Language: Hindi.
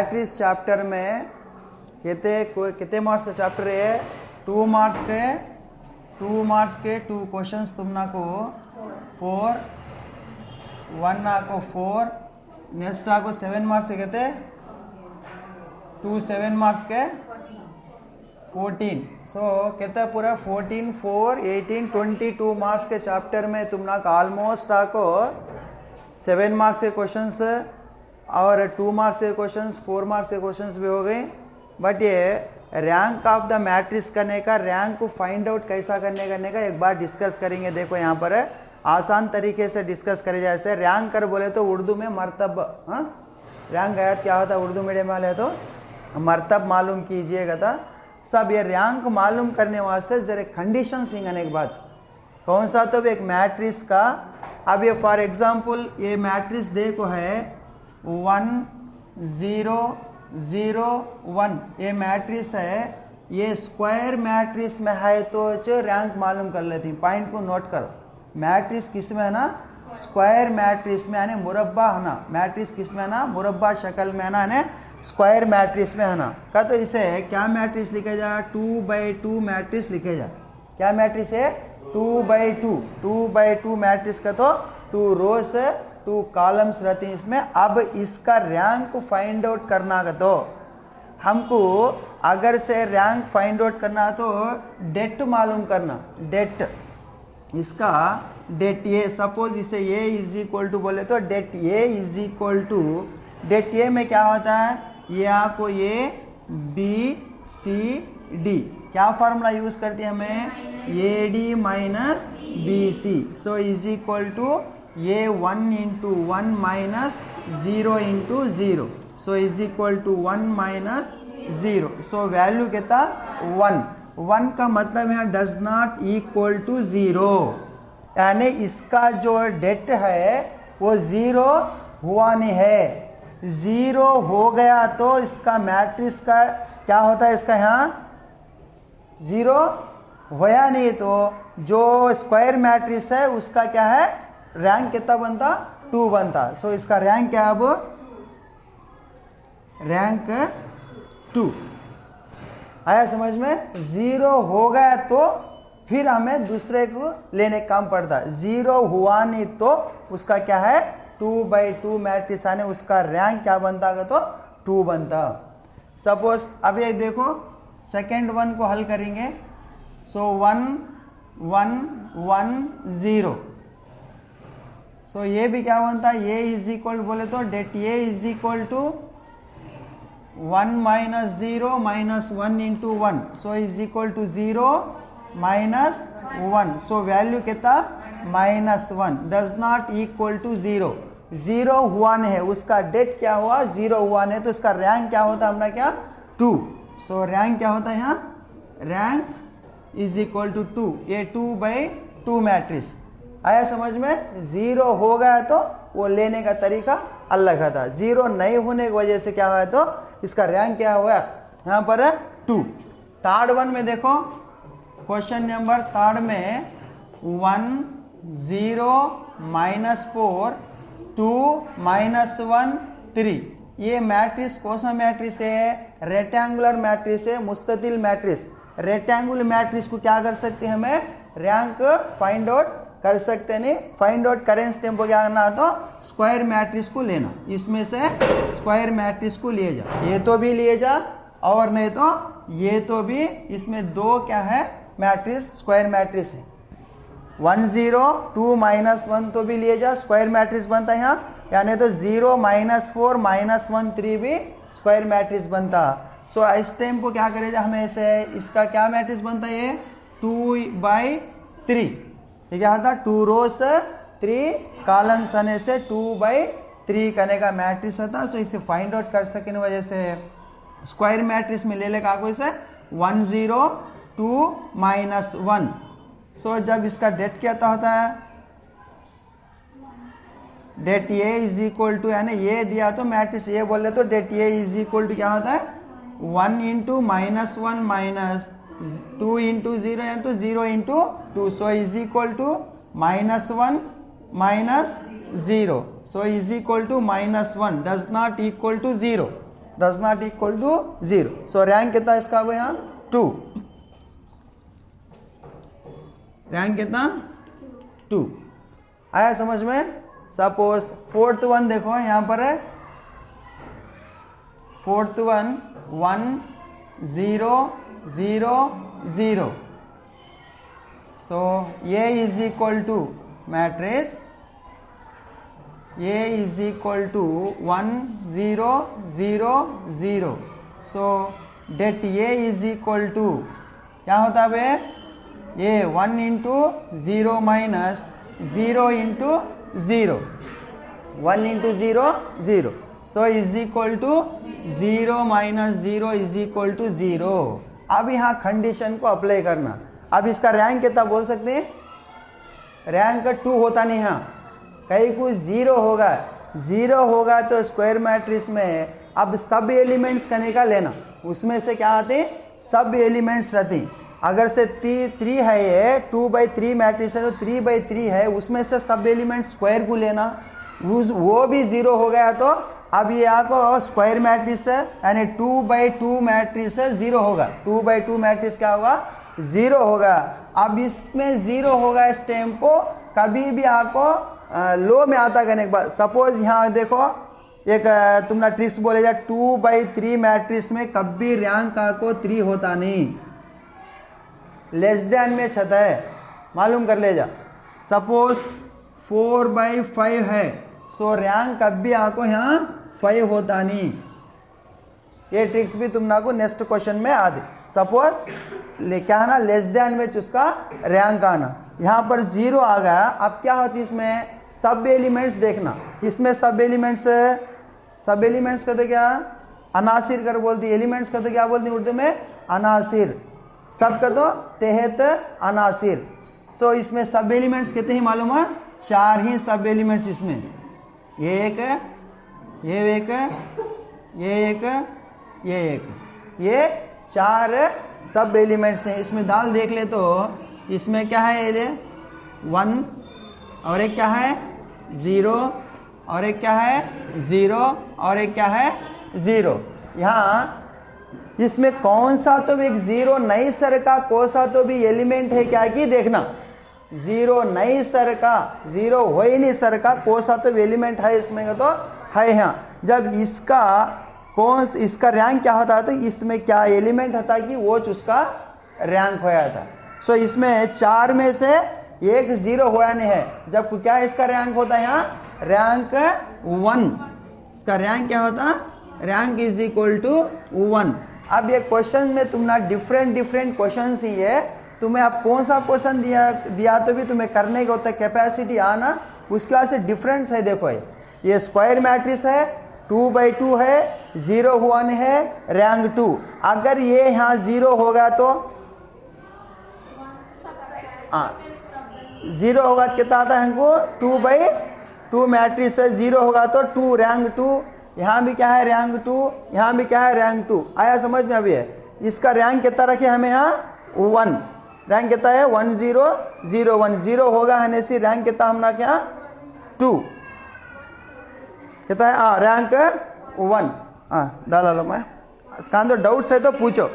मैट्रिक्स चैप्टर में कितने मार्क्स का चैप्टर है? 2 मार्क्स के 2 क्वेश्चंस तुमना को 4 1 आको 4 नेक्स्ट आको 7 मार्क्स के कहते 2 7 मार्क्स के 14 सो कहते पूरा 14 4 18 22 मार्क्स के चैप्टर में तुमना का ऑलमोस्ट आको 7 मार्क्स के क्वेश्चंस और 2 मार्क्स के क्वेश्चंस 4 मार्क्स के क्वेश्चंस भी हो गए। बट ये रैंक ऑफ द मैट्रिक्स करने का, रैंक को फाइंड आउट कैसा करने का एक बार डिस्कस करेंगे। देखो यहाँ पर आसान तरीके से डिस्कस करे जैसे रैंक कर बोले तो उर्दू में मर्तब, रैंक आयत क्या होता है उर्दू मीडियम वाले तो मर्तब मालूम कीजिएगा था सब। ये रैंक मालूम करने वास्ते जरा कंडीशन सिंगने के बाद कौन सा तो एक मैट्रिक्स का, अब ये फॉर एग्जांपल ये मैट्रिक्स देखो है 1 0 0 1 ये मैट्रिक्स है, ये स्क्वायर मैट्रिक्स में है तो रैंक मालूम कर लेती। पॉइंट को नोट करो, मैट्रिक्स किस में है ना? स्क्वायर मैट्रिक्स में है, मुरब्बा है ना। मैट्रिक्स किस में है ना? मुरब्बा शक्ल में है ना, स्क्वायर मैट्रिक्स में है ना का। तो इसे क्या मैट्रिक्स लिखे जा? 2/2 मैट्रिक्स लिखे जा। क्या मैट्रिक्स है? 2/2 मैट्रिक्स का तो 2 रोज 2 कॉलम्स रहती हैं इसमें। अब इसका रैंक फाइंड आउट करना का तो हमको अगर से रैंक फाइंड आउट करना तो डेट मालूम करना। डेट इसका डेट ए, सपोज इसे ए इज इक्वल टू बोले तो det A is equal to, det A में क्या होता है? ये आपको ए बी सी डी क्या फार्मूला यूज करती है हमें? A D minus B C. So is equal to ये 1 into 1 minus 0 into 0। So is equal to 1 minus 0। So value कितना? 1 का मतलब है डज नॉट इक्वल टू 0, यानी इसका जो डेट है वो 0 हुआ नहीं है। 0 हो गया तो इसका मैट्रिक्स का क्या होता है? इसका यहाँ 0 होया नहीं तो जो स्क्वायर मैट्रिक्स है उसका क्या है? रैंक कितना बनता? 2 बनता। सो इसका रैंक क्या? अब रैंक 2 आया समझ में? 0 हो गया तो फिर हमें दूसरे को लेने का काम पड़ता। 0 हुआ नहीं तो उसका क्या है? 2/2 मैट्रिक्स आने उसका रैंक क्या बनता है? तो 2 बनता। सपोज अब ये देखो सेकेंड वन को हल करेंगे। सो 1 1 1 0। सो ये भी क्या बनता है? ये इज इक्वल बोले तो det A is equal to 1 minus 0 minus 1 into 1। So is equal to 0 minus 1। So value कितना? -1 डज नॉट इक्वल टू 0। 0 हुआ नहीं है, उसका डेट क्या हुआ? 0 हुआ नहीं तो इसका रैंक क्या होता? हमारा क्या? 2। सो रैंक क्या होता है यहाँ? Rank is equal to 2। ये 2/2 मैट्रिक्स आया समझ में? 0 हो गया तो वो लेने का तरीका अलग था। 0 नहीं होने की वजह से क्या हुआ तो इसका रैंक क्या हुआ? यहाँ पर 2। थर्ड वन में देखो, क्वेश्चन नंबर थर्ड में 1 0 -4 2 -1 3 ये मैट्रिक्स कौन सा मैट्रिक्स है? रेक्टेंगुलर मैट्रिक्स है, मुस्ततिल मैट्रिक्स। रेक्टेंगुलर मैट्रिक्स को क्या कर सकते हैं? हमें रैंक फाइंड आउट कर सकते हैं। नहीं फाइंड आउट करें स्टेप को क्या करना? तो स्क्वायर मैट्रिक्स को लेना, इसमें से स्क्वायर मैट्रिक्स को ले जा। ये तो भी लिए जा और नहीं तो ये तो भी। इसमें 2 क्या है? मैट्रिक्स स्क्वायर मैट्रिक्स है। 1 0 2 -1 तो भी लिए जा, स्क्वायर मैट्रिक्स बनता है यहाँ। यानी तो 0 -4 -1 3 भी स्क्वायर मैट्रिक्स बनता। सो इस टाइम को क्या करेगा? हमें से इसका क्या मैट्रिक्स बनता है? ये 2/3 ये क्या होता? 2 रोज 3 कॉलम्स आने से 2/3 करने का मैट्रिक्स होता। सो इसे फाइंड आउट कर सके वजह से स्क्वायर मैट्रिक्स में ले लेगा इसे 1 0 2 -1। सो जब इसका डेट क्या होता है? Det A is equal to, यानी ये दिया तो मैट्रिक्स ये बोले तो det A is equal to क्या होता है? 1 into -1 minus 2 into 0 into 0 into 2। So is equal to -1 minus 0। So is equal to -1 does not equal to 0। Does not equal to 0। So rank कितना इसका अब यहाँ 2, रैंक कितना 2। आया समझ में। सपोज फोर्थ वन देखो यहाँ पर है, fourth one 1 0 0 0। So A is equal to matrix A is equal to 1 0 0 0। So det A is equal to क्या होता है A 1 into 0 minus 0 into 0, 1 into 0 0। So is equal to 0 minus 0 is equal to 0। अब यहाँ कंडीशन को अप्लाई करना। अब इसका रैंक कितना बोल सकते हैं, रैंक 2 होता नहीं, यहाँ कहीं कुछ 0 होगा, 0 होगा तो स्क्वायर मैट्रिक्स में अब सब एलिमेंट्स करने का लेना, उसमें से क्या आते हैं सब एलिमेंट्स रहते हैं। अगर से 3 है ये 2/3 मैट्रिक्स है तो 3/3 है, उसमें से सब एलिमेंट स्क्वायर को लेना, वो भी 0 हो गया तो अब ये आपको स्क्वायर मैट्रिक्स है यानी 2/2 मैट्रिक्स 0 होगा, 2/2 मैट्रिक्स क्या होगा 0 होगा। अब इसमें 0 होगा इस टेम्पो कभी भी आपको लो में आता करने के बाद। सपोज यहाँ देखो एक तुमने ट्रिक्स बोले जा 2/3 मैट्रिक्स में कभी रैंक आपको 3 होता नहीं, लेस देन में छता है, मालूम कर ले जा। सपोज 4/5 है, सो रैंक कभी आपको यहाँ 5 होता नहीं। ये ट्रिक्स भी तुमने को नेक्स्ट क्वेश्चन में आते। सपोज क्या है ना लेस देन में उसका रैंक आना, यहाँ पर 0 आ गया। अब क्या होती है इसमें सब एलिमेंट्स देखना, इसमें सब एलिमेंट्स का तो क्या अनासिर कर बोलती, एलिमेंट्स का तो क्या बोलती उर्दू में अनासिर, सब का तो तहत अनासिर। सो इसमें सब एलिमेंट्स कितने ही मालूम है, 4 ही सब एलिमेंट्स इसमें, ये एक, ये एक, ये एक, ये एक, ये 4 सब एलिमेंट्स हैं। इसमें दाल देख ले तो इसमें क्या है ये 1 और एक क्या है 0 और एक क्या है 0 और एक क्या है 0। यहाँ इसमें कौन सा तो एक 0 नहीं सर का कौन सा तो भी एलिमेंट है क्या कि देखना, 0 नहीं सर का 0 हो ही नहीं सर का कौन सा तो एलिमेंट है इसमें का तो है। यहाँ जब इसका इसका रैंक क्या होता है तो इसमें क्या एलिमेंट होता है कि वो उसका रैंक होया था। सो इसमें 4 में से एक 0 होया नहीं है, जब क्या इसका रैंक होता है यहाँ रैंक 1, इसका रैंक क्या होता है रैंक इज इक्वल टू 1। अब ये क्वेश्चन में तुमने डिफरेंट क्वेश्चन ही है, तुम्हें अब कौन सा क्वेश्चन दिया तो भी तुम्हें करने का होता है, कैपेसिटी आना उसके बाद से डिफरेंस है। देखो ये स्क्वायर मैट्रिक्स है 2/2 है, 0 1 है, रैंक 2। अगर ये यहाँ 0 होगा तो 0 होगा तो कितना आता है हमको 2/2 मैट्रिक्स है, 0 होगा तो 2 रैंक 2, यहाँ भी क्या है रैंक 2, यहाँ भी क्या है रैंक 2। आया समझ में। अभी है इसका रैंक कितना रखे हमें यहाँ 1, रैंक कितना है 1 0 0 1, 0 होगा है सी रैंक कितना हमना क्या 2 कितना है रैंक 1। डाला लो मैं इसका अंदर डाउट्स है तो पूछो।